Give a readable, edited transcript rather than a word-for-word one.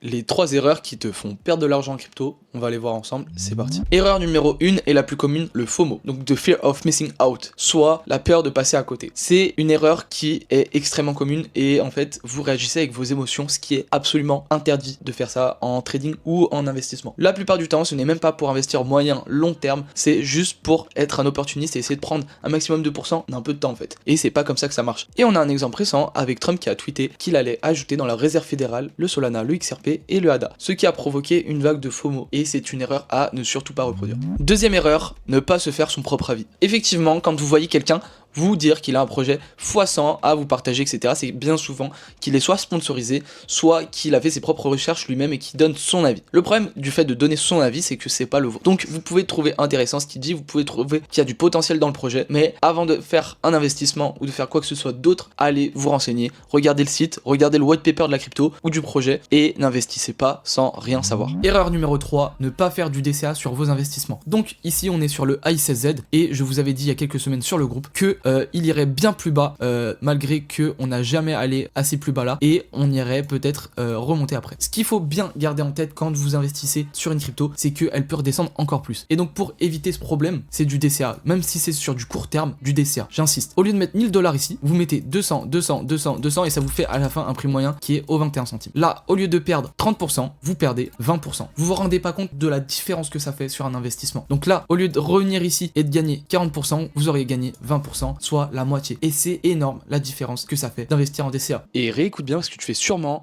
Les 3 erreurs qui te font perdre de l'argent en crypto, on va les voir ensemble, c'est parti. Erreur numéro 1 et la plus commune, le FOMO, donc the fear of missing out, soit la peur de passer à côté. C'est une erreur qui est extrêmement commune et en fait, vous réagissez avec vos émotions, ce qui est absolument interdit de faire ça en trading ou en investissement. La plupart du temps, ce n'est même pas pour investir moyen, long terme, c'est juste pour être un opportuniste et essayer de prendre un maximum de pourcents d'un peu de temps en fait. Et c'est pas comme ça que ça marche. Et on a un exemple récent avec Trump qui a tweeté qu'il allait ajouter dans la réserve fédérale le Solana, le XRP et le ADA, ce qui a provoqué une vague de FOMO et c'est une erreur à ne surtout pas reproduire. Deuxième erreur, ne pas se faire son propre avis. Effectivement, quand vous voyez quelqu'un vous dire qu'il a un projet x100 à vous partager, etc. C'est bien souvent qu'il est soit sponsorisé, soit qu'il a fait ses propres recherches lui-même et qu'il donne son avis. Le problème du fait de donner son avis, c'est que c'est pas le vôtre. Donc vous pouvez trouver intéressant ce qu'il dit, vous pouvez trouver qu'il y a du potentiel dans le projet, mais avant de faire un investissement ou de faire quoi que ce soit d'autre, allez vous renseigner, regardez le site, regardez le white paper de la crypto ou du projet et n'investissez pas sans rien savoir. Erreur numéro 3, ne pas faire du DCA sur vos investissements. Donc ici on est sur le A16Z et je vous avais dit il y a quelques semaines sur le groupe que il irait bien plus bas malgré que on n'a jamais allé assez plus bas là et on irait peut-être remonter après. Ce qu'il faut bien garder en tête quand vous investissez sur une crypto, c'est qu'elle peut redescendre encore plus. Et donc pour éviter ce problème, c'est du DCA, même si c'est sur du court terme, du DCA. J'insiste. Au lieu de mettre 1000 $ ici, vous mettez 200, 200, 200, 200 et ça vous fait à la fin un prix moyen qui est au 21 centimes. Là, au lieu de perdre 30%, vous perdez 20%. Vous vous rendez pas compte de la différence que ça fait sur un investissement. Donc là, au lieu de revenir ici et de gagner 40%, vous auriez gagné 20%, soit la moitié. Et c'est énorme la différence que ça fait d'investir en DCA. Et réécoute bien parce que tu fais sûrement